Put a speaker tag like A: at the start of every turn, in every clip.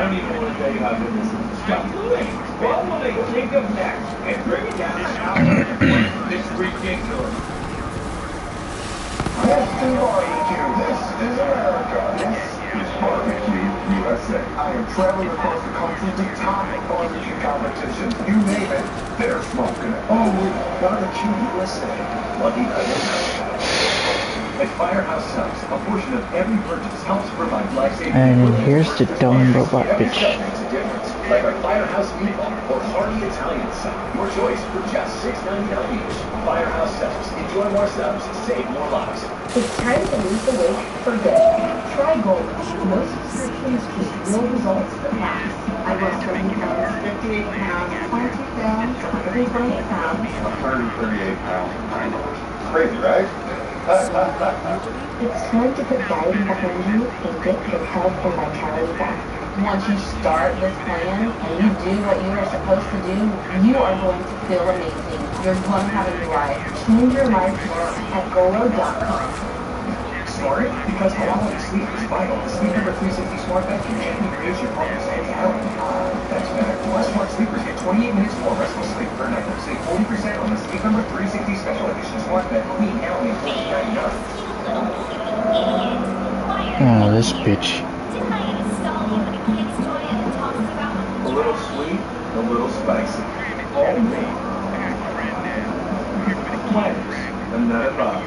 A: don't even want to tell you how good this is. Just wait. What will they think of next? And bring it down to how this is ridiculous.
B: Yes, to barbecue. This is America. This is Barbecue USA. I am traveling across the country to top barbecue competitions. You name it, they're smoking it. Oh, Barbecue USA. Lucky Nugget. At Firehouse Subs, a portion of every purchase helps provide life-saving.
C: And here's the dumb robot bitch.
B: Makes a difference, like our Firehouse meatball or hearty Italian sub. Your choice for just $6.99 each. Firehouse Subs. Enjoy more subs, save more lives.
D: It's time to lose the weight for good. Try Gold. No subscriptions, just real results that last. I lost 70 pounds, 58 pounds, 22 pounds, 128 pounds.
B: 138 pounds. I know. Crazy, right?
D: It's time to put dieting behind you and get your health and vitality back. Once you start this plan and you do what you are supposed to do, you are going to feel amazing. You're going to have a new life. Change your life now at Golo.com.
B: Smart? Because quality sleep is vital. The Sleep Number 360 Smart Bed can gently reduce your heart rate and health. That's better. Plus, smart sleepers get 28 minutes more restful sleep per night. Save 40% on the Sleep Number 360 Special Edition Smart Bed. We now only $14.99.
C: Oh, this bitch.
B: A little sweet, a little spicy. All made. Flavors, and none above.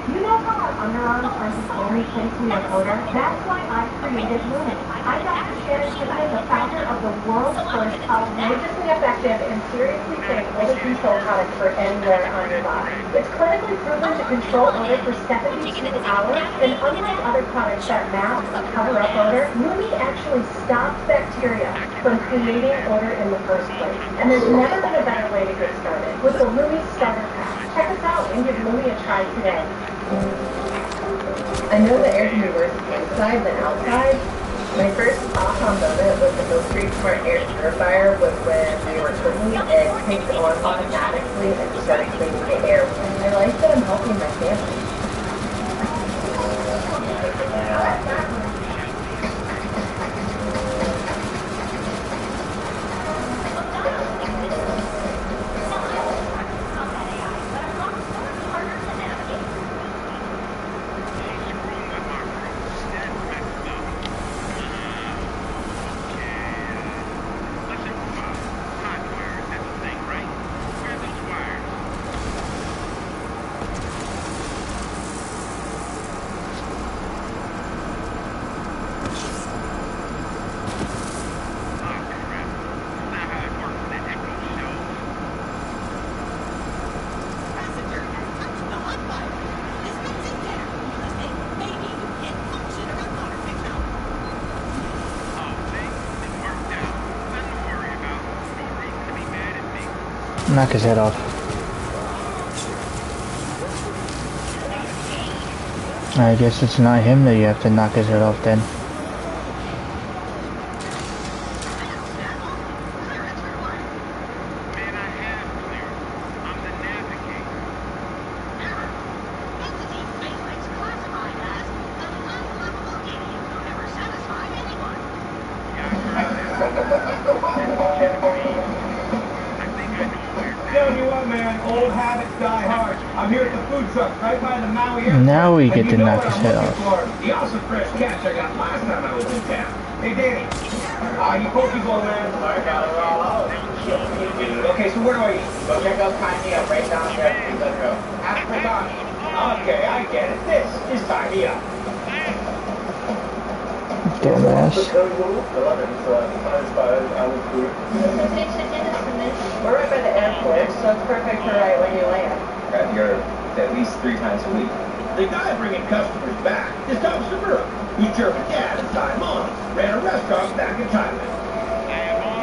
D: You know how our underarms are the only place we have odor? That's why I created Lumen. I'm Dr. Shannon Tippett, the founder of the world's first outrageously effective and seriously safe odor control product for anywhere on your body. It's clinically proven to control odor for 72 hours, and unlike other products that mask or cover up odor, Lumen actually stops bacteria from creating odor in the first place. And there's never been a better way to get started with the Lumen Starter Pack. Check us out and give Lumen a try today. I know the air can be worse inside than outside. My first aha moment with the Milk Street Smart Air Purifier was when we were cooking and it kicked on automatically and started cleaning the air. I like that I'm helping my family.
C: Knock his head off. I guess it's not him that you have to knock his head off then. Now we get to knock his head off.
A: The awesome fresh catch I got last time I was in town. Hey, Danny. You pokies all man. I got it all out. Okay, so where do I eat? Go check out Tiny Up right down there. Let's go. Okay, I get it. This is Tiny Up.
C: Dumbass.
D: We're right by the airport, so it's perfect for right when you land.
A: Got here at least 3 times a week. The guy bringing customers back is Tom Samura. He's German dad and Thai mom. Ran a restaurant back in Thailand.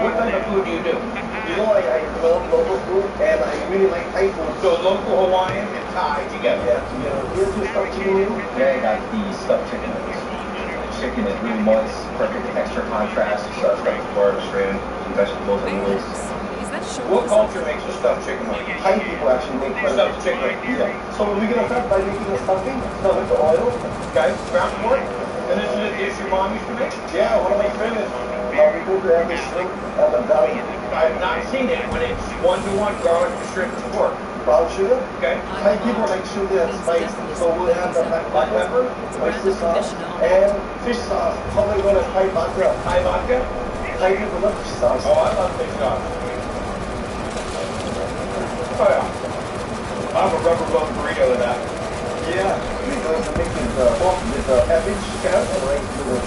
A: What type of food do you do?
E: You know, I love local food and I really like Thai food.
A: So local Hawaiian and Thai together.
E: Yeah, together. Here's your stuffed chicken noodle.
A: Yeah, I got the stuffed chicken noodles. The chicken is really moist, perfect texture contrast. Stuffed pork, shrimp, vegetables, and noodles. What culture makes the stuffed chicken?
E: Thai people actually make
A: Stuffed chicken.
E: Yeah. So we're gonna start by making the stuffing. Start with the oil.
A: Okay, ground pork. And this is the the dish your mom used to make?
E: Yeah, one of my favorites. We go to have the shrimp and the belly.
A: I have not seen it when it's 1-to-1 garlic, shrimp, and pork.
E: Brown sugar.
A: Okay.
E: Thai people like sugar and spice, so we'll have the black pepper, oyster sauce, and fish sauce. Probably going to Thai vodka.
A: Thai vodka?
E: Thai people love fish sauce.
A: Oh, I love fish sauce. Oh, yeah. I'll have a rubber boat burrito with that.
E: Yeah, we're going to make it both with cabbage, carrot, and rice sugar.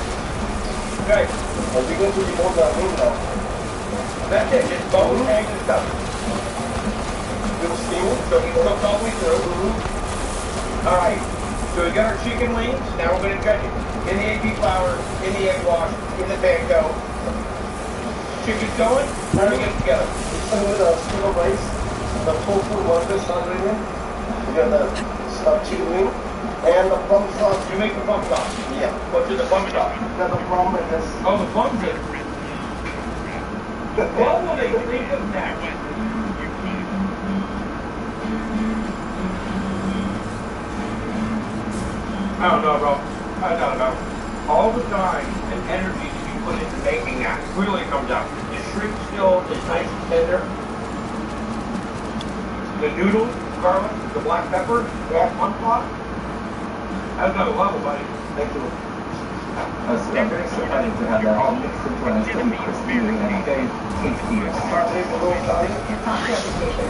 A: Okay.
E: And we're going to remove the meat now.
A: That's it. Just bone, eggs, and stuff.
E: We'll steam it.
A: So we cooked all the way through. All right. So we got our chicken wings. Now we're going to dredge it. In the AP flour, in the egg wash, in the panko. Chicken's going. How do we get it together?
E: Start with a scoop of rice, the tofu, water, salt ingredient. We got the stuffed chicken wing, and the plum sauce.
A: You make the plum sauce.
E: Yeah.
A: What's in the plum sauce?
E: Got the plum and this.
A: Oh, the plum's in. What will they think of next? I don't know, bro. I don't know. All the time and energy that you put into making that really comes out. The shrimp still is nice and tender. The noodles, garlic, the black pepper, that plum sauce. That's another level, buddy.
E: Thank you.
F: I'm very excited to have that all mixed into a nice crispy and very tasty.
E: Start with a little garlic.
D: Your top reputation.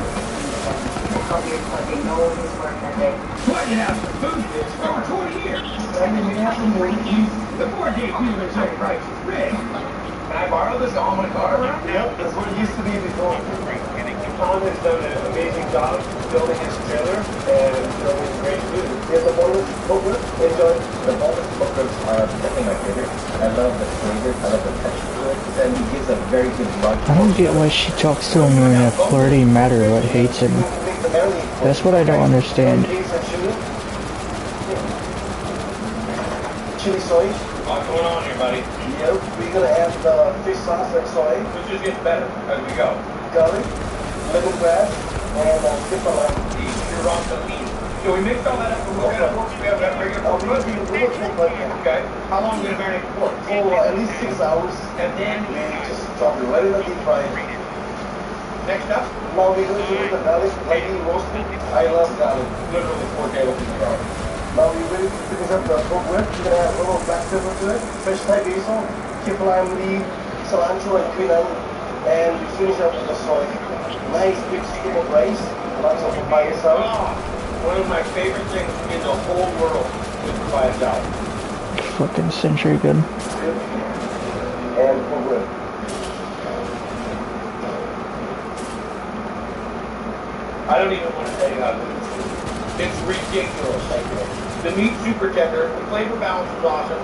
D: How do you fucking know his work ethic?
A: What you have some food this for over 20 years.
E: And then we have some more cheese.
A: The 4-day dealer's own price is big. Can I borrow this almond car around?
E: Yep, that's what it used to be before.
A: Tom has done an amazing job building his trailer and building great food.
E: Here's the bonus coconut. Enjoy.
F: The bonus coconuts are definitely my favorite. I love the flavor, I love the texture to it, and it gives a very good lunch.
C: I don't get why she talks to him in a flirty manner but hates him. That's what I don't understand.
E: Chili soy.
A: What's going on here, buddy?
E: Yep, we're gonna add the fish sauce and soy,
A: This just gets better as we go.
E: garlic, lemongrass, and skip a lime.
A: You're on the lead. So we mixed all that up and we're gonna pork. We have that regular pork.
E: We're gonna cook like
A: Okay. How long are we gonna marinate the pork?
E: for at least 6 hours.
A: And then
E: We just drop it right in the deep fry.
A: next up,
E: Now we're going to do the garlic lightly roasted. I love garlic.
A: literally 4 tablespoons of garlic.
E: Now we're ready to finish up the pork rib. We're gonna add a little black pepper to it, fresh Thai basil, kip lime leaf, cilantro, and quinine, and we finish up with the soy. Nice big scoop of rice, lots of papaya sauce.
A: Oh, one of my favorite things in the whole world is papaya salad.
C: Fucking century good.
E: And pork rib.
A: I don't even want to tell you how good it is. It's ridiculous. The meat's super tender. The flavor balance is awesome.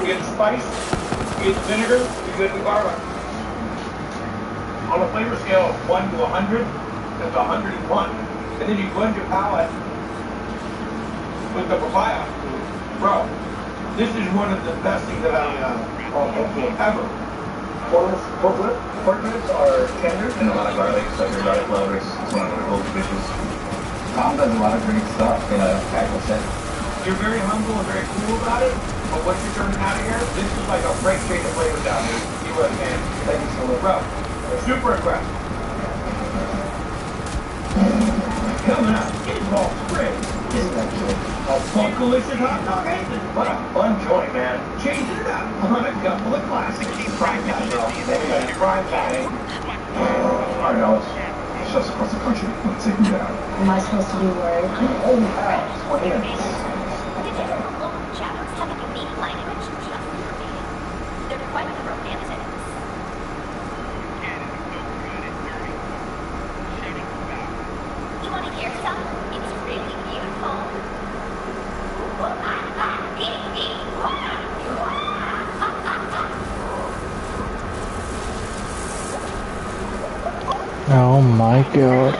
A: You get the spice, you get the vinegar, you get the garlic. On a flavor scale of 1 to 100, it's 101. And then you blend your palate with the papaya. Bro, this is one of the best things that I've ever.
E: Bonus pork rib.
F: Pork ribs are tender and a lot of garlic, so your garlic flavors is one of the cool dishes. Tom does a lot of great stuff in a casual setting.
A: You're very humble and very cool about it, but what you're turning out of here, this is like a great shake of flavor down here. You would, man.
E: Thank you so much.
A: Bro, super impressed. Coming up, it's all spring. Funkalicious hot dog aces. What a fun joint, man. Changing it up on a couple of classics. Prime time, bro. Everybody, prime time.
B: Alright, Alex. It's just across the country. Let's take me down.
D: Am I supposed to be worried?
E: Oh, wow. 20 minutes.
G: Shadows have a unique language just for me. They're quite romantic. You want to hear some? It's really beautiful.
C: Oh my god.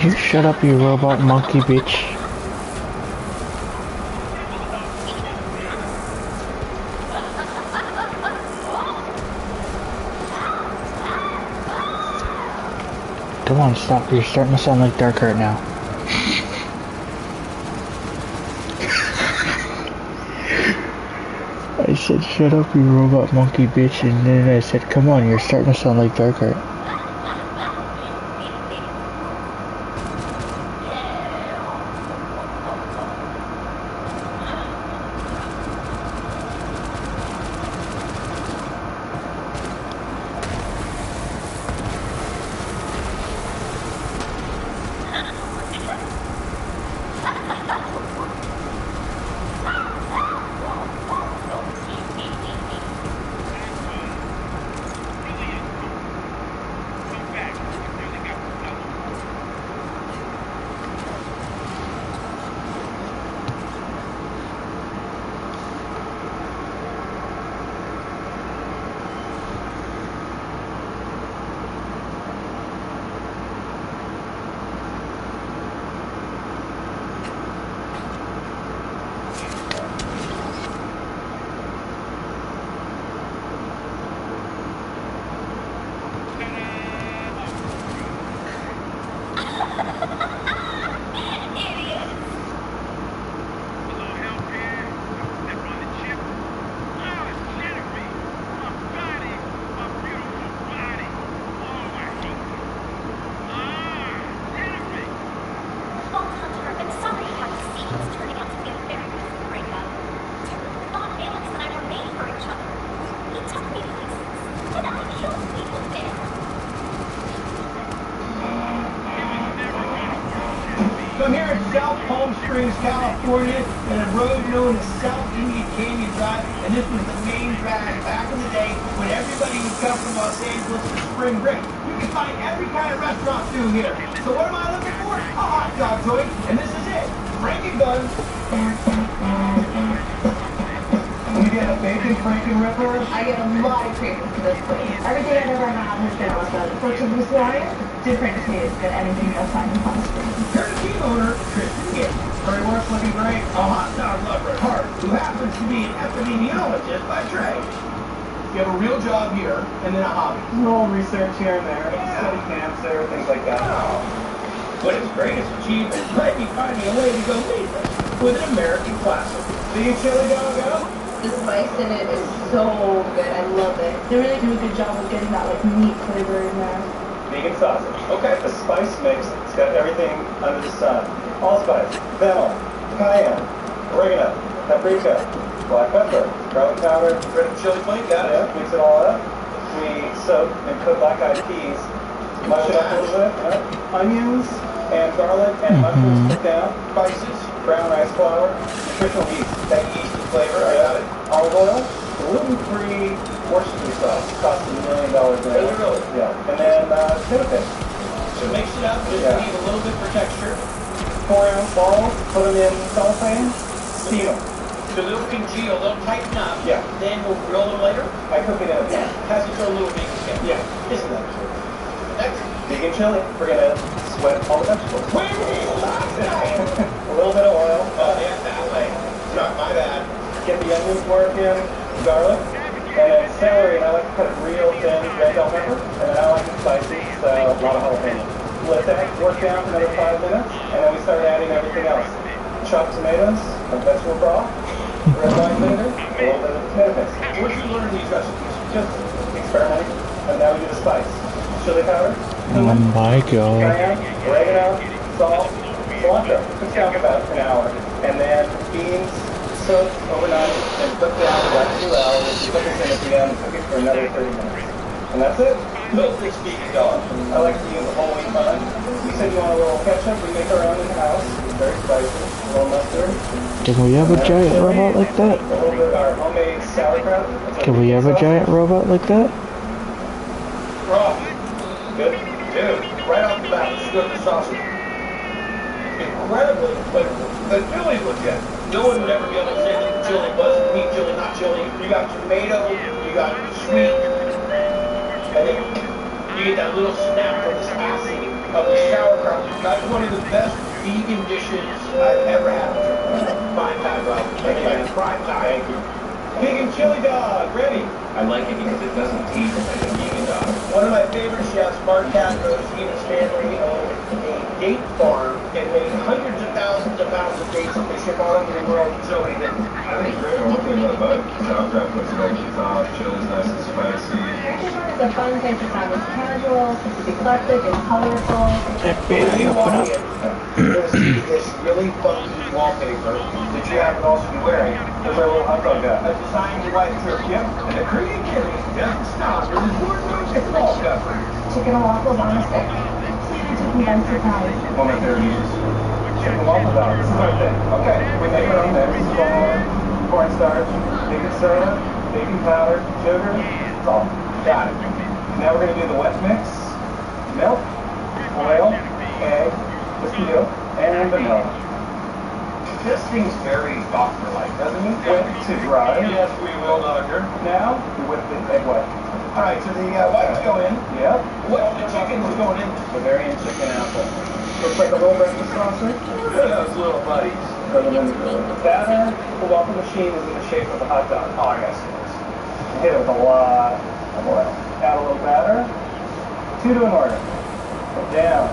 C: Would you shut up, you robot monkey bitch? Come on, stop. You're starting to sound like Dark right now. I said, shut up, you robot monkey bitch, and then I said, come on, you're starting to sound like Dark right.
A: So I'm here in South Palm Springs, California, in a road known as South Indian Canyon Drive, and this was the main drag back in the day when everybody would come from Los Angeles for spring break. You can find every kind of restaurant through here. So what am I looking for? A hot dog joint, and this is it. Frankie Bun. You get a bacon Franken Ripper?
D: I get a lot of cravings for this place. Everything I've ever had has been awesome. Fortune this water, different taste than anything you'll find in Palm Springs.
A: Here's the team owner, Kristen Gibb. Her work's looking great. A hot dog lover at heart, who happens to be an epidemiologist by trade. You have a real job here, and then a hobby.
F: Small research here and there,
A: Yeah.
F: study cancer, things like that.
A: Oh. But his greatest achievement might be finding a way to go meatless with an American classic. The chili doggo?
D: The spice in it is so good. I love it. They really do a good job of getting that like meat flavor in there.
F: Vegan sausage.
A: Okay.
F: The spice mix, it's got everything under the sun. Allspice, fennel, cayenne, oregano, paprika, black pepper, garlic powder,
A: Red chili flake, got it.
F: yeah, mix it all up. We soak and cook black-eyed peas, mush it up a little bit, right? Onions and garlic and mushrooms put down,
A: Spices.
F: brown rice flour, nutritional yeast,
A: That yeasty flavor, I got it.
F: olive oil, gluten-free Worcestershire sauce, costs $1 million now.
A: Really, really?
F: Yeah, and then tomato paste.
A: So mix it up, just
F: Yeah.
A: leave a little bit for texture.
F: 4-ounce balls, put them in cellophane, steam them.
A: So they'll congeal, they'll tighten up.
F: Yeah.
A: Then we'll grill them later.
F: I cook it in a pan.
A: Has its own little vegan skin.
F: Yeah.
A: Isn't that true? Next.
F: Vegan chili, we're gonna sweat all the vegetables.
A: Where we last night.
F: A little bit of oil.
A: Oh, yeah, that way. Not my bad.
F: Get the onions working, garlic, and then celery. And I like to cut it real thin, red bell pepper, and then I like it spicy, so a lot of jalapeno. Let that work down for another 5 minutes, and then we start adding everything else. Chopped tomatoes, a vegetable broth, red wine vinegar, a little bit of tomato paste.
A: Where'd you learn these recipes?
F: Just experimenting. And now we do the spice. Chili powder,
C: Oh my god.
F: cayenne, oregano, salt, cilantro. Cooks down for about an hour. And then beans soaked overnight and cooked down for about 2 hours. Put this in at the end, cook it for another 30 minutes. And that's it.
A: Milk this vegan dog.
F: I like to use a whole wheat bun. You said you want a little ketchup. We make our own in the house. It's very spicy. A little mustard.
C: Can we have a giant robot like that?
F: A little bit of our homemade sauerkraut.
C: Can we have a giant robot like that?
A: Raw.
F: Good.
A: Dude, right off the bat, let's go to the sausage. Incredibly flavorful. The chili's legit. No one would ever be able to say that the chili wasn't meat chili, not chili. You got tomato, you got sweet, and then you get that little snap from the spicy. of the sauerkraut. That's one of the best vegan dishes I've ever had. Fine time, bro.
F: Thank you, man.
A: Prime time.
F: Thank you. Vegan chili dog, ready.
A: I like it because it doesn't taste like a vegan dog.
E: One of my favorite chefs, Mark Castro's, he and his family owned a date farm and made hundreds of thousands of pounds of dates that they ship all over the world. So he did.
B: I think great one thing about sauerkraut puts it over the top, chili's nice and spicy.
D: It's a fun thing to sound. It's casual, it's eclectic, it's colorful.
E: When you walk in, you're going to see this really funky wallpaper that you happen to also be wearing.
F: There's our little hot dog guy.
E: A designed white trip.
F: Yep.
A: And the creativity doesn't stop in his wardrobe and wallpaper.
D: Chicken and waffles on a stick. Chicken by surprise.
F: One of my favorite dishes. Chicken waffle dog. This is our thing. Okay. We make our own mix. Cornstarch, baking soda, baking powder, sugar, salt. Got it. Now we're going to do the wet mix. Milk, oil, egg, whiskey yolk, and vanilla.
A: This seems very doctor-like, doesn't it?
F: Wet to dry.
A: Yes, we will, doctor.
F: Now, we whip the egg white.
A: All right, so the whites go in.
F: Yep.
A: What the chicken's going in?
F: Bavarian chicken apple.
E: Looks like a little breakfast sausage.
A: Look at those little buddies.
F: The batter, the waffle machine is in the shape of a hot dog. Oh, I got this. Hit it with a lot of oil. Add a little batter. 2 to an order. Put down.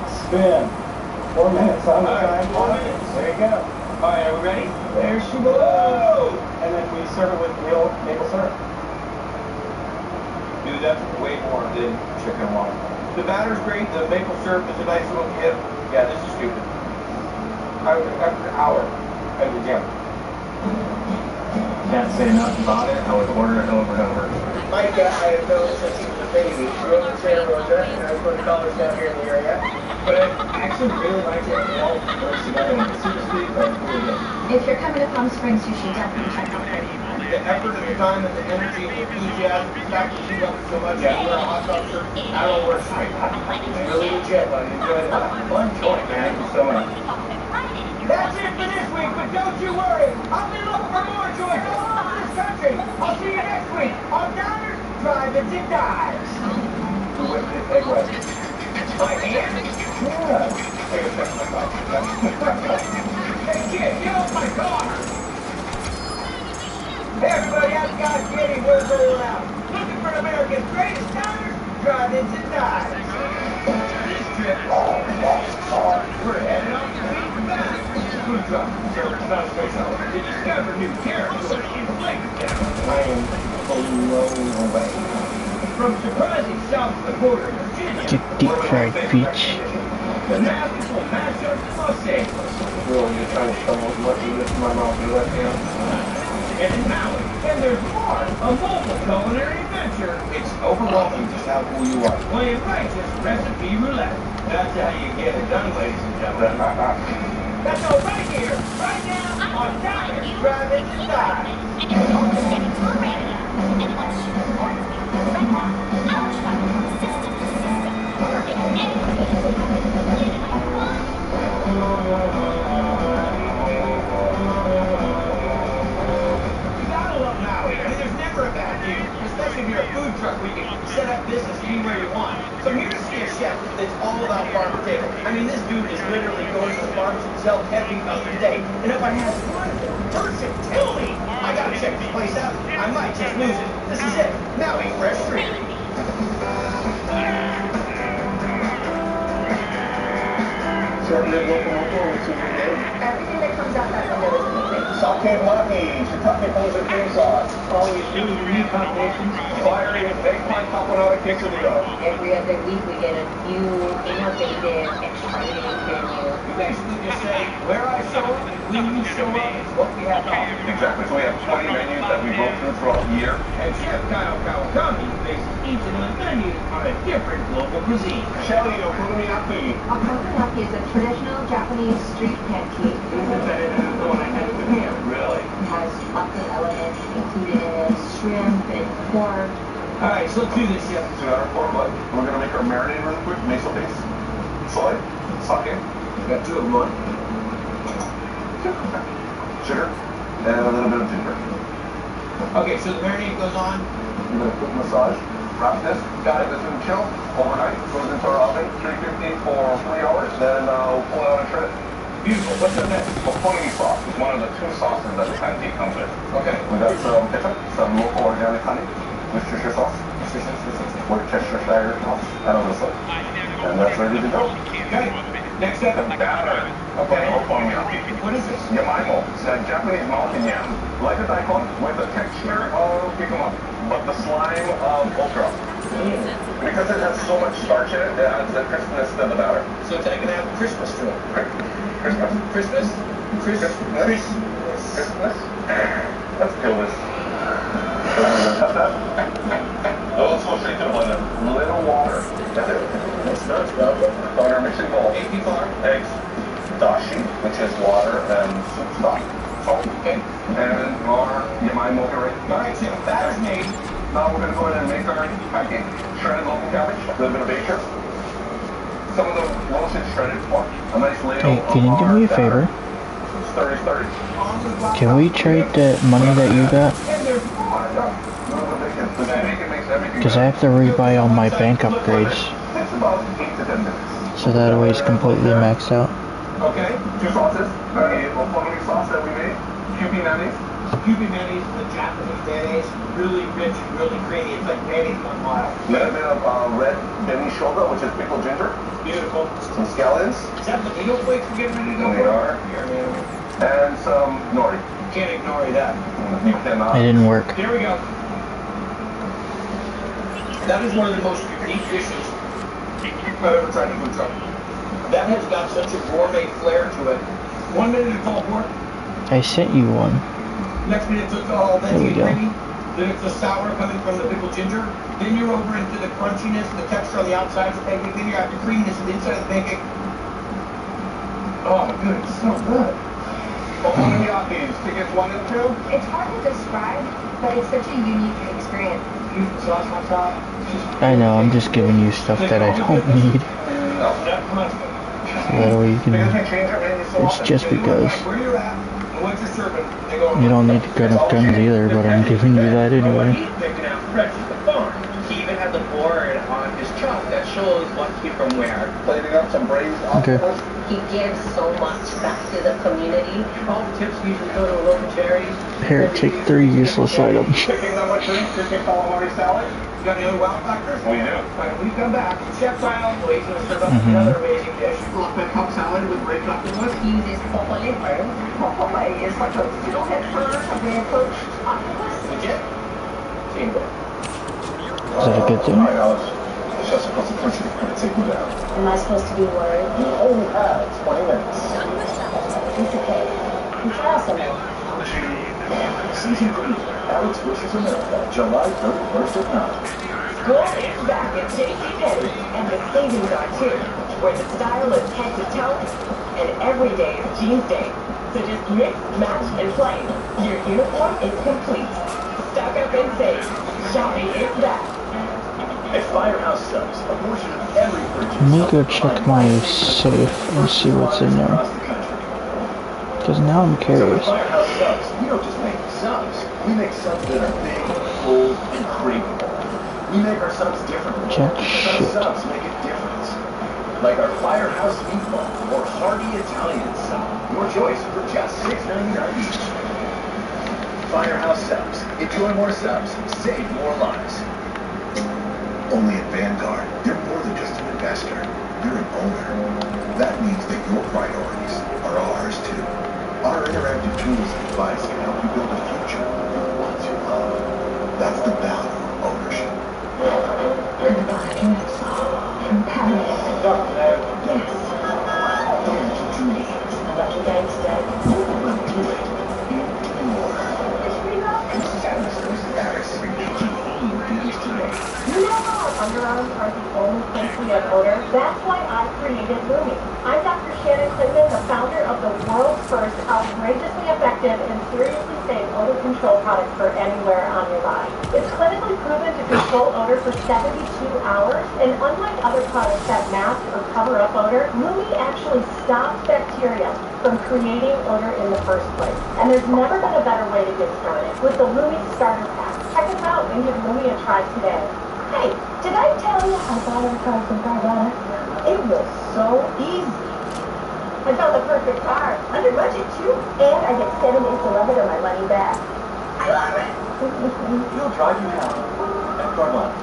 F: Spin. 4 minutes on the time.
A: 4 minutes.
F: There you go.
A: All right, are we ready?
F: There she goes. And then we serve it with real maple syrup.
A: Dude, that's way more than chicken waffle. The batter's great. The maple syrup is a nice little tip. Yeah, this is stupid. After an hour at the gym.
B: Can't say enough about it. I would order it over and over.
E: Mike, I have known since he was a baby. Grew up in Santa Rosa, and I was going to college down here in the area.
A: But I actually really like it. It all works together. It's super sweet, but it's really good.
D: If you're coming to Palm Springs, you should definitely check out 35.
A: The effort and the time and the energy and the enthusiasm, the fact that you love it so much, and wear a hot dog shirt, that all works great.
E: It's really legit, buddy. Enjoy it.
A: Fun joint, man. Thank you so much.
G: That's
A: That's it for this week, but don't you worry. I'll be looking for more joints all over this country. I'll see you next week on Downers, Drive-Ins, and Dives.
F: We whip the egg white.
A: My hand?
F: Yeah. Take a second, my dog.
A: Hey, kid, get off my car. Hey, everybody, I'm Scott Kenny. We're very loud. Looking for America's greatest Downers, Drive-Ins, and Dives. This trip, we're heading off to meet the best. Food truck, service, not space hour. To discover new territory in Flavortown.
E: I am blown away.
A: From surprising South Dakota, Virginia,
C: Deep fried peach.
A: the masterful mashup of Los Angeles,
E: Really, just trying to show what you lift my mouth and left hand.
A: and in Maui. And there's more, a mobile culinary adventure. It's overwhelming just how cool you are. Playing righteous recipe roulette. That's how you get it done, ladies and gentlemen. That's all right here, right now, on Downers, Drive-Ins, and Dives. You gotta love Maui. I mean, there's never a bad view, especially if you're a food truck where you can set up business anywhere you want. So I'm here to see a chef that's all about farm to table. I mean, this dude is literally going to the farms himself every other day. And if I had one person tell me I gotta check this place out, I might just lose it. This is it. Maui Fresh Street.
D: Everything that comes out that window is amazing.
E: Sauteed maki, shiitake frozen cream sauce.
A: Always new unique combinations, fiery with eggplant caponata quesadilla.
H: Every other week we get a new, innovative, exciting menu.
A: You basically just say, where I show up, when you show up, is what we have to offer.
B: Exactly. So we have 20 menus that we go through throughout the year.
A: And Chef Kyle Kawakami bases each of the menus on a different local cuisine.
B: Shelly, okonomiyaki.
H: Okonomiyaki is a traditional Japanese street pancake.
A: Isn't that it? The one I had with him, really?
H: It has lots of elements, including shrimp and pork.
A: All right, so let's do this, Chef.
B: So we got our pork butt. We're going to make our marinade really quick. Miso base, soy, sake,
A: Got two of them on.
B: sugar, and a little bit of ginger.
A: Okay, so the marinade goes on.
B: Give it a quick massage. Wrap this. Got it. This is chill overnight. Goes into our oven. 350 for 3 hours. Then we'll pull it out and shred it.
A: Beautiful. What's in next?
B: Mahogany sauce is one of the 2 sauces that the Sandy comes with.
A: Okay.
B: We got some ketchup, some local organic honey, Worcestershire sauce, Worcestershire sauce, and a little salt. And that's ready to go.
A: Okay. Next step.
B: Batter.
A: Okay.
B: What is this? Yamaimo. It's a Japanese mountain yam. Like a daikon with the texture of kikuma, but the slime of okra. Because it has so much starch in it, it adds the crispness to the batter.
A: So it's going to have Christmas to it.
B: Christmas.
A: Christmas?
B: Christmas. Let's kill this. Oh, let's go straight to the blender. Little water. That's it. It's nuts, bro. Throw in our mixing bowl. Eggs. Dashi, which is water and soup stock. Salt.
A: Okay.
B: And our yamaimo curry.
A: All right, so the batter's made.
B: Now we're going to go ahead and make our pancake. Shredded local cabbage. A little bit of bacon. Some of the roasted shredded pork. A nice ladle
C: Hey, can you do me a favor?
B: 30-30.
C: Can we trade the money that you got? Because I have to rebuy all my bank upgrades.
B: It's about 8 to 10 minutes.
C: So that way it's completely maxed out.
A: Okay.
B: 2 sauces. The mahogany sauce that we made. Kewpie mayonnaise.
A: Kewpie mayonnaise, the Japanese mayonnaise, really rich, really creamy. It's like mayonnaise on mile.
B: A little bit of red demi shoga, which is pickled ginger.
A: Beautiful.
B: Some scallions.
A: Is that the needle flakes we're getting ready to go
B: They
A: for?
B: are.
A: Here, man.
B: And some nori.
A: Can't ignore that.
B: You cannot.
C: It didn't work.
A: Here we go. That is one of the most unique dishes I've ever tried in a food truck. That has got such a gourmet flair to it. 1 minute it's all pork.
C: I sent you one.
A: Next minute it's all
C: There we
A: veggie
C: go.
A: creamy. Then it's the sour coming from the pickled ginger. Then you're over into the crunchiness, the texture on the outside of the pancake. Then you have the creaminess on the inside of the pancake. Oh my goodness, it's so good.
B: Okonomiyaki, tickets 1 and 2.
D: It's hard to describe, but it's such a unique experience.
A: Beautiful sauce on top.
C: I know, I'm just giving you stuff that I don't need.
A: No, that constant.
C: So that way you can... It's just because.
A: Where you're at, and what you're serving, they go.
C: You don't need to gun up guns either, but I'm giving you that anyway.
A: He's picking out fresh from the farm. He even has a board on his truck that shows what he from where.
B: Plating up some braised
C: Okay.
B: octopus.
H: He gives so much back to the community.
A: All the tips usually go to local charities.
C: Here, take 3 useless items.
B: Chicken number 3, chicken calamari salad.
A: You got any other wow factors?
B: We do.
A: Alright, when we come back, Chef Kyle, he's going to serve up another amazing dish. Flatbread cup salad with braised octopus.
H: He uses popole firm.
D: Popeye is like a fiddlehead bird, a very poached octopus.
A: Legit. Teamwork.
C: Is that a good thing?
B: Alright, Alex. The chef's across the country. Going to take you down.
H: Am I supposed to be worried?
B: You only have 20 minutes.
H: It's okay. It's awesome.
B: Season 3, Alex vs. America, July 31st at 9.
D: School is back at JCPenney, and the savings are too, where the style is head to toe, and every day is jeans day. So just mix, match, and play. Your uniform is complete. Stock up and save. Shopping is back.
I: At Firehouse Subs, a portion of every purchase.
C: Let me go check my safe and see what's in there. Because now I'm
I: So at
C: curious.
I: Firehouse Subs, we don't just make subs. We make subs that are big, full, and craveable. We make our subs differently.
C: Jack
I: Some
C: shit.
I: subs make a difference. Like our Firehouse Meatball or Hearty Italian Sub. Your choice for just $6.99 each. Firehouse Subs. Enjoy more subs. Save more lives.
B: Only at Vanguard, you're more than just an investor. You're an owner. That means that your priorities are ours too. Our interactive tools and advice can help you build a future for the ones you love. That's the value of ownership.
D: Goodbye. Compelling. Yes.
B: Don't do it.
D: Lucky gangster.
B: But do it. And more.
D: It's free love.
B: This is Alice. Alice. Key duties today.
D: No! our underarms are the only place we have odor? That's why I created Lumi. I'm Dr. Shannon Clinton, the founder of the world's first outrageously effective and seriously safe odor control product for anywhere on your body. It's clinically proven to control odor for 72 hours, and unlike other products that mask or cover up odor, Lumi actually stops bacteria from creating odor in the first place. And there's never been a better way to get started with the Lumi Starter Pack. Check us out and give Lumi a try today. Hey, did I tell you I bought our car from Carvana? It was so easy. I found the perfect car, under budget too, and I get 7 days to love it or my money back. I love it.
I: We'll drive you happy at Borderlands.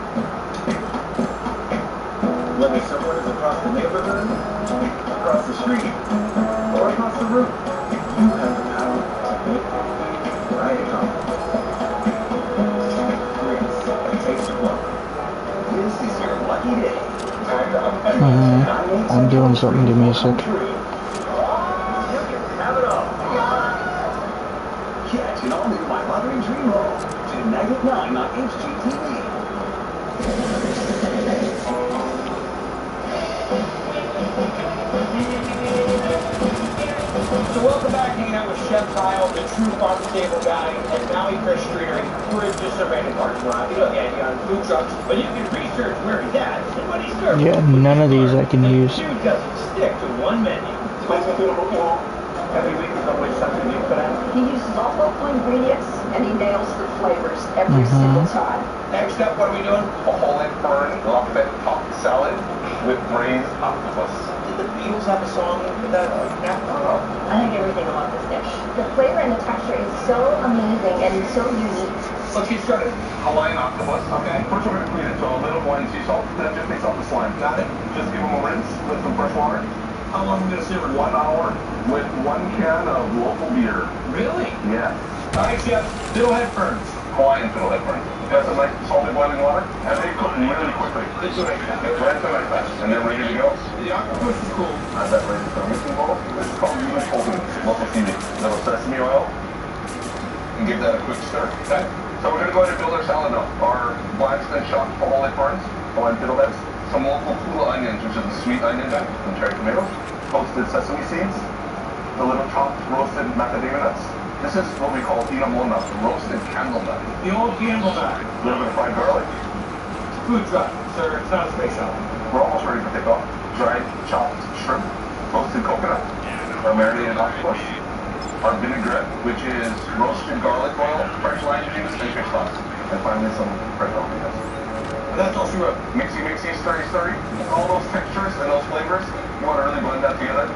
I: Whether someone is across the neighborhood, across the street, or across the room, you have the power to make right home. Taste of luck. This is your lucky day.
C: I'm doing something. Give me a sec.
I: You can have it all. Catch it all in My Lottery Dream Roll tonight at 9 on HGTV.
A: So welcome back, hanging out with Chef Kyle, the true farm to table guy, and Maui Fresh Streetery. We're just a random parking lot. You know the idea on food trucks, but you can research where he's at and what he's serving.
C: Yeah, none of these I can use.
A: Dude doesn't stick to one menu. Every week there's always something new for that.
H: He uses all local ingredients and he nails the flavors every single time.
A: Next up, what are we doing?
B: A whole and burn rocket top salad with braised octopus.
A: Did the Beatles have a song with that? I don't know.
H: I think everything about this dish. The flavor and the texture is so amazing and so unique.
A: Let's get started.
B: Hawaiian octopus.
A: Okay.
B: First we're going to clean it, so a little wine sea salt, then just takes off the slime.
A: Got it.
B: Just give them a rinse with some fresh water.
A: How long are we going to simmer?
B: 1 hour with 1 can of local beer.
A: Really?
B: Yeah.
A: All right, Chef. Fiddlehead ferns.
B: Hawaiian fiddlehead burn. Got some nice salted boiling water, and they cook really quickly.
A: It's right now.
B: Right to like that, and they're ready to go.
A: The octopus is cool.
B: Add that right into the mixing bowl. This is called Yuma Tofu, local seasoning. Little sesame oil, and give that a quick stir. Okay. So we're going to go ahead and build our salad now. Our blanched and chopped Hawaiian ferns, Hawaiian fiddleheads, some local kula onions, which is the sweet onion and cherry tomatoes, toasted sesame seeds, the little chopped roasted macadamia nuts. This is what we call inamona, roasted candle nut.
A: The old candle nut.
B: A little bit of fried garlic.
A: Food truck, sir. It's not a space shuttle.
B: We're almost ready for takeoff. Dried chopped shrimp, toasted coconut, our marinated octopus, our vinaigrette, which is roasted garlic oil, fresh lime juice, and fish sauce. And finally some fresh jalapenos.
A: That's all she wrote.
B: Mixy, stirry. All those textures and those flavors, you want to really blend that together.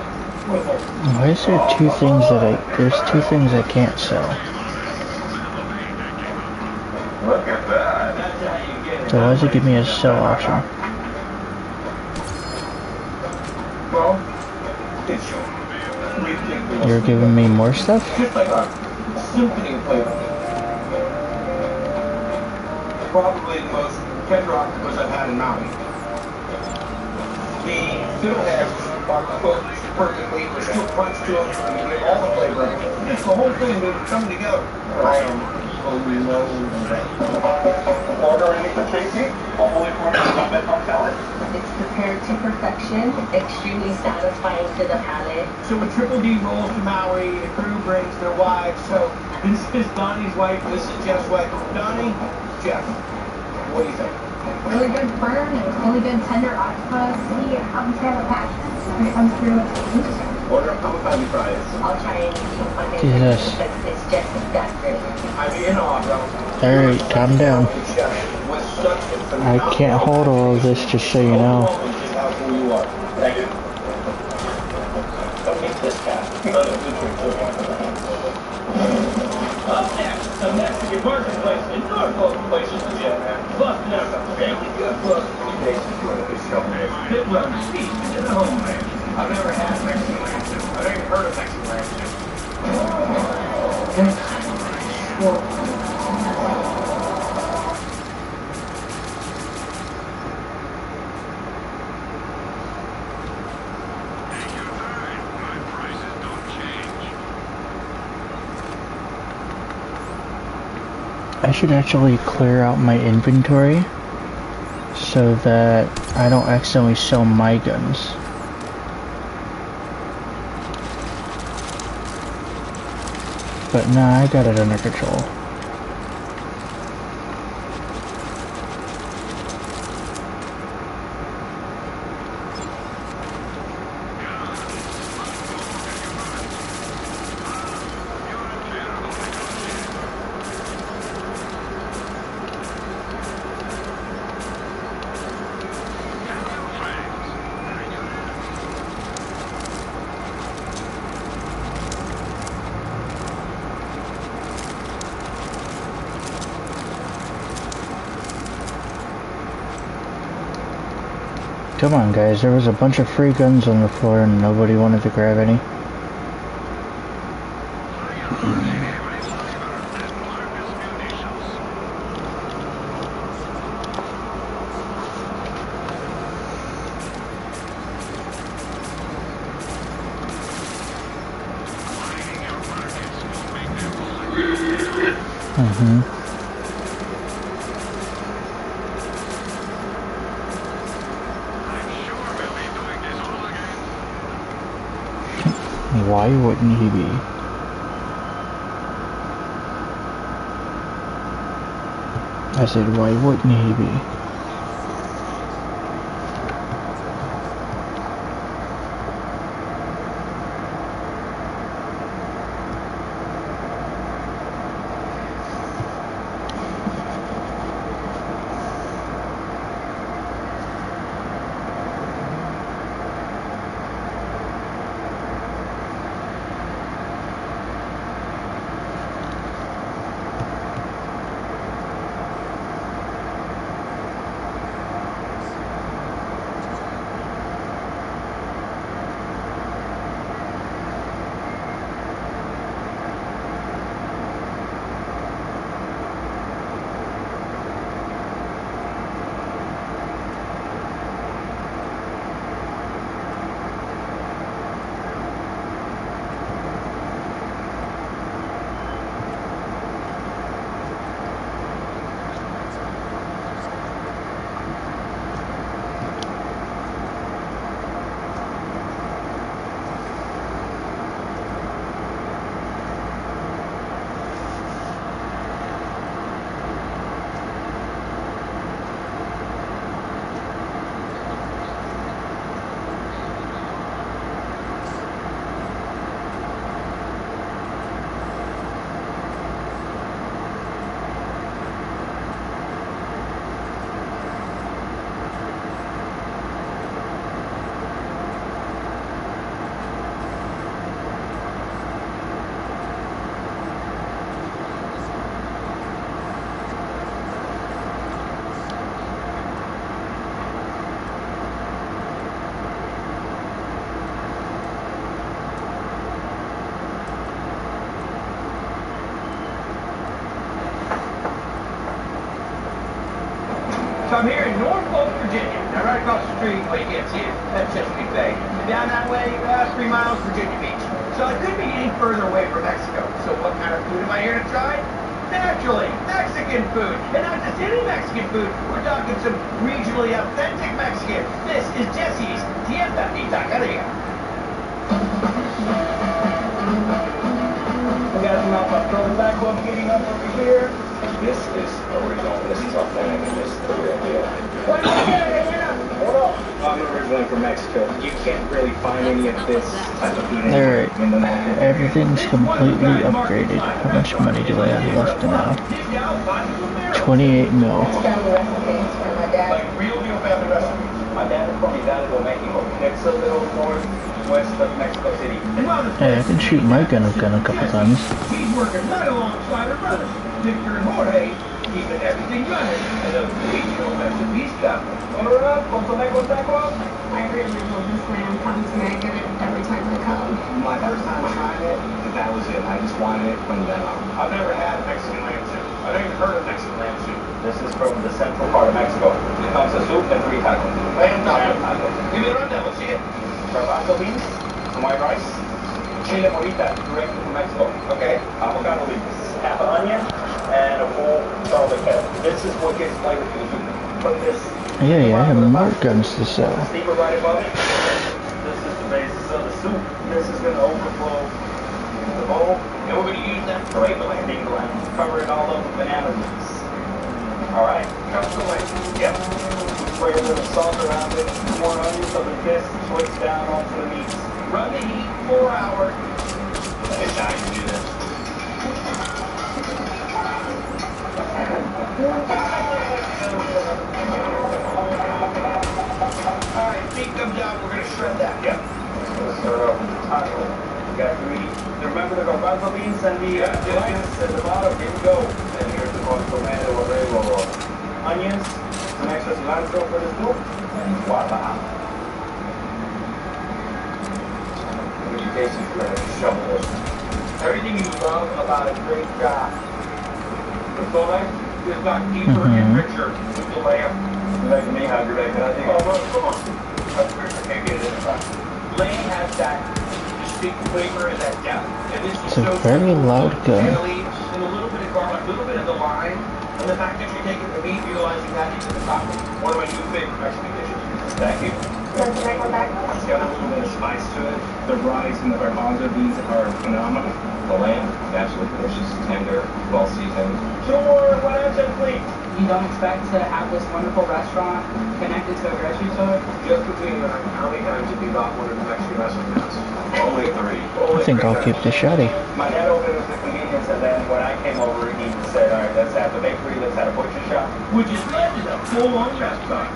C: Why is there there's two things I can't sell?
B: Look at that.
A: That's how you get it.
C: So why does it give me a sell option?
A: Well, it's ridiculous.
C: You're giving me more stuff?
A: Just like a symphony of flavor. Probably the most tender octopus I've had in Maui. The fiddleheads are cooked perfectly. There's still crunch to them. And you get all the flavor. Just the whole thing will come together. I am below
B: Order anything for Tracy? Hopefully for a top salad.
H: It's prepared to perfection, extremely satisfying to the palate.
A: So when Triple D rolls to Maui, the crew brings their wives. So this is Donnie's wife, this is Jeff's wife. Donnie, Jeff, what do you think?
D: Really good burn, really good tender octopus. He happens to have a passion when it comes through change.
A: Order a couple patty fries.
H: I'll try anything on it
C: Jesus.
H: because it's just that great.
A: I'm in awe, bro.
C: Alright, calm down.
A: The chef was such a
C: I
A: phenomenal
C: can't hold all of this, just so you know.
A: Just how cool you are. Thank you. Don't make this cat. Up next, a Mexican marketplace in Norfolk places the jet. Plus, now a family good book. It runs deep into the homeland. I've never had Mexican land soup. I've never heard of Mexican land soup.
C: I should actually clear out my inventory so that I don't accidentally sell my guns. But nah, I got it under control. Come on guys, there was a bunch of free guns on the floor and nobody wanted to grab any. Why wouldn't he be? I said, why wouldn't he be?
A: So I'm here in Norfolk, Virginia. Now right across the street, well, you can't see it, that's Chesapeake Bay. Down that way, 3 miles, Virginia Beach. So I couldn't be any further away from Mexico. So what kind of food am I here to try? Naturally, Mexican food. And not just any Mexican food. We're talking some regionally authentic Mexican. This is Jesse's Tienda y Taqueria. We got some Alpha Taco getting up over here.
F: This is original, this is authentic, and this is the real deal.
A: Hold up.
F: I'm originally from Mexico. You can't really find any of this type of food
C: Alright, everything's completely upgraded. How much money do I have left now? 28 mil.
A: Like real deal family recipes. My dad is from Hidalgo, Mexico. It's a little northwest of Mexico City.
C: Hey, I can shoot my gun a couple times.
A: He's working right alongside her brothers, Victor and Jorge, keeping everything running, and the regional recipes coming. Order up, consome con taco.
H: I really love this man. Comes to me, I get it every time I come.
F: My first time trying it, that was it. I just wanted it from then on.
A: I've never had Mexican lamb soup. I've never even heard of Mexican lamb soup. This is from the central part of Mexico. It comes to soup and 3 tacos. Lamb tacos. Give me a rundown, let's see it. Tabasco beans, some white rice, chile morita, directly from Mexico. Okay. Avocado leaves, half an onion, and a full garlic head. This is what gives flavor to the soup. Put this
C: Yeah, I have more guns to sell.
F: Steamer right above it. This is the basis of the soup. This is going to overflow the bowl, and we're going to use that for a landing line, covering all of the banana leaves. All right, comes the way. Yep. Spray a little salt around it, more onions so the this splits down onto the meats. Run the heat 4 hours. It's time to do this. Alright, feet come down, we're going to shred that. Yep. Let's start off with the taco. We got 3. Remember the garbanzo beans and the onions at the bottom. Here we go. And here's the tomato arreglo. Onions, some extra cilantro for the soup, and voila. What do you taste for a shovel this? Everything you love about a great job. The fillet is got deeper and richer with the lamb. You're making me hungry, baby. I think, oh, well, come on. I can't get it in the front. Lamb has that distinct flavor and that depth. And this
C: It's a very loud gun.
A: And a little bit of garlic, a little bit of the lime. And the fact that you're taking the meat, utilizing that into the taco. One of my new favorite Mexican dishes. Thank you.
H: Does the right one back?
A: It's got a little bit of spice to it. The rice and the garbanzo beans are phenomenal. The lamb, absolutely delicious, tender, well seasoned.
F: 2 more, what else, please?
J: You don't expect to have this wonderful restaurant connected to a grocery store?
A: Just between you and I, how many times have you got one of the Mexican restaurants? Only 3.
C: I think I'll keep the shotty.
F: My dad opened up the convenience, and then when I came over, he said, all right, let's have the bakery, let's have a butcher shop, which is blended a full-on restaurant.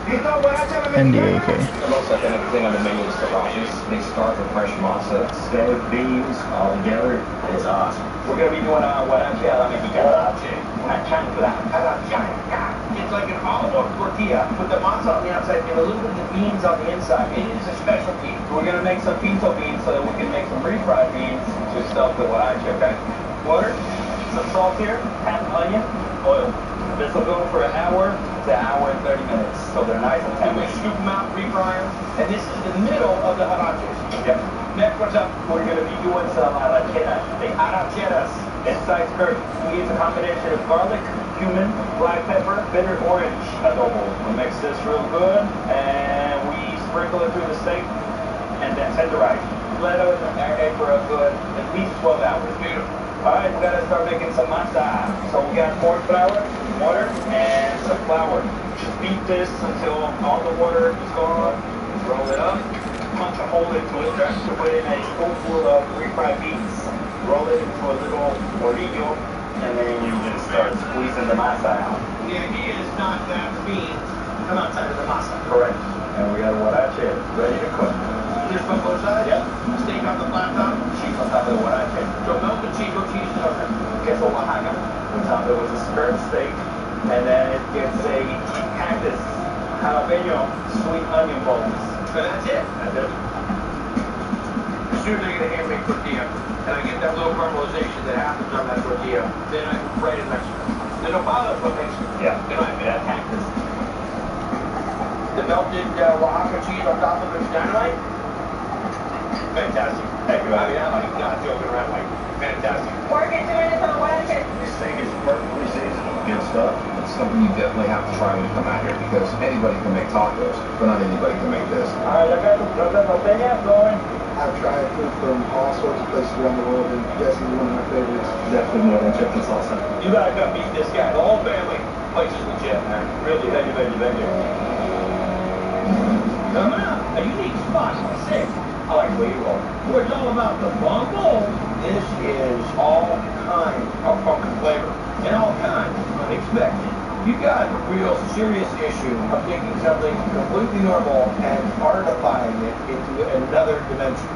C: And the AK.
A: The most authentic thing on the menu is the rice. They start with fresh masa, steak, beans, all together. It's awesome.
F: We're going to be doing guarache a la mexicana. It's like an olive tortilla with the masa on the outside and a little bit of the beans on the inside. It is a specialty. We're going to make some pinto beans so that we can make some refried beans to stuff the guarache, okay? Water, some salt here, half an onion, oil. This will go for an hour to an hour and 30 minutes. So they're nice and tender. We scoop them out, refry them, and this is the middle of the huaraches. Yep. Next one's up, we're going to be doing some arracheras. The arracheras. Inside skirt. We use a combination of garlic, cumin, black pepper, bitter orange adobo. We mix this real good, and we sprinkle it through the steak, and then tenderize. Let it marinate for a good at least 12 hours. Beautiful. All right, we got to start making some masa. So we got corn flour, water, and some flour. Just beat this until all the water is gone. Roll it up, punch a hole into it, to put in a spoonful of refried beans. Roll it into a little bolillo, and then you just start squeezing the masa out.
A: The idea is not that beans come outside of the masa.
F: Correct. And we got guarache ready to cook.
A: This from both sides?
F: Yeah.
A: Steak on the flat top?
F: Cheese on top of the guarache.
A: So melted cheese or cheese covered?
F: Queso Oaxaca. On top of it was a skirt steak, and then it gets a cactus jalapeno sweet onion bowls.
A: And that's it?
F: That's it.
A: As soon as I get a handmade tortilla, and I get that little caramelization that happens on that tortilla, then I'm right in Mexico. The nopal is what makes it.
F: Yeah.
A: Then I that cactus. The melted Oaxaca cheese on top of the dynamite? Fantastic.
F: Thank you.
A: I mean, I'm like not joking around, like, fantastic.
H: Work it, doing it on guarache.
B: This steak is perfectly seasoned. Good stuff. It's something you definitely have to try when you come out here because anybody can make tacos, but not anybody can make this.
F: All right, I got the norteña going.
E: I've tried food from all sorts of places around the world, and this is one of my favorites.
F: Definitely more than chips and salsa. You gotta come meet this guy. The whole family. Place is legit, man. Really, thank you.
A: Come on, a unique spot, sick.
F: I like the way you roll.
A: Where it's all about the bumble. This is all kinds of funky flavor. And all kinds unexpected. You got a real serious issue of taking something completely normal and artifying it into another dimension.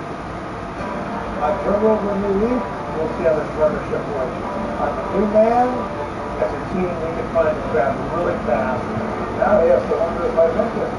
E: October over a new week, we'll see how this partnership works. On the new man, as a team, we can find the crap really fast. Now he has to wonder if I meant it.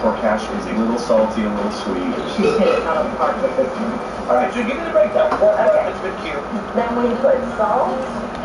I: pork hash is a little salty, a little sweet.
H: She's hit it out of the park with this one.
A: All right, so give me the breakdown.
H: Okay.
A: It's been cute.
H: Then we put salt.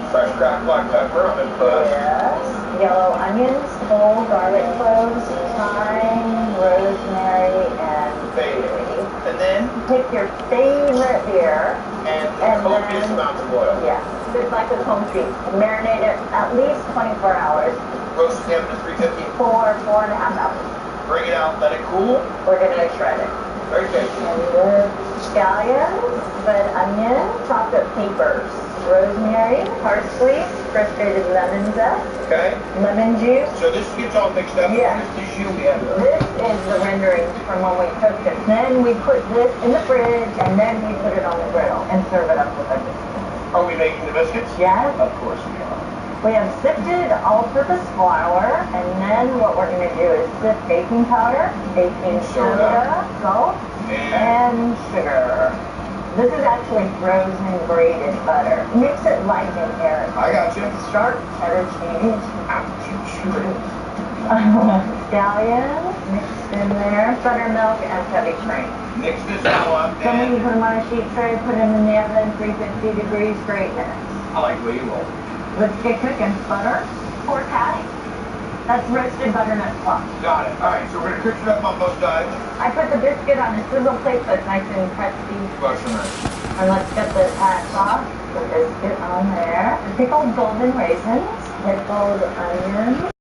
A: Fresh cracked black pepper. I'm impressed.
H: Yes. Yellow onions, whole garlic cloves, thyme, rosemary, and basil.
A: And then?
H: Pick your favorite beer.
A: And copious amounts of oil.
H: Yeah. Just like a home beef. Marinate it at least 24 hours.
A: Roast the salmon to 350.
H: 4.5 hours.
A: Bring it out, let it cool.
H: We're gonna shred it.
A: Very tasty.
H: And the scallions, red onion, chopped up capers, rosemary, parsley, fresh grated lemon zest,
A: Okay.
H: lemon juice.
A: So this gets all mixed up.
H: Yeah.
A: What is tissue we have here?
H: This is the rendering from when we cooked it. Then we put this in the fridge, and then we put it on the griddle and serve it up with our biscuits.
A: Are we making the biscuits?
H: Yes.
A: Of course we are.
H: We have sifted all-purpose flour, and then what we're going to do is sift baking powder, baking soda, salt, and sugar. This is actually frozen grated butter. Mix it light in here.
A: I got you.
H: Sharp cheddar cheese. Scallions mixed in there, buttermilk, and heavy cream.
A: Mix this all up.
H: Then when you put them on a sheet tray, put them in the oven, 350 degrees for 8 minutes.
A: I like the way you roll.
H: Let's get cooking. Butter, pork patty. That's roasted butternut squash.
A: Got it. All right, so we're going to cook it up on both sides.
H: I put the biscuit on a sizzle plate so it's nice and crispy. And let's get the hot sauce, the biscuit on there. Pickled golden raisins, pickled onions,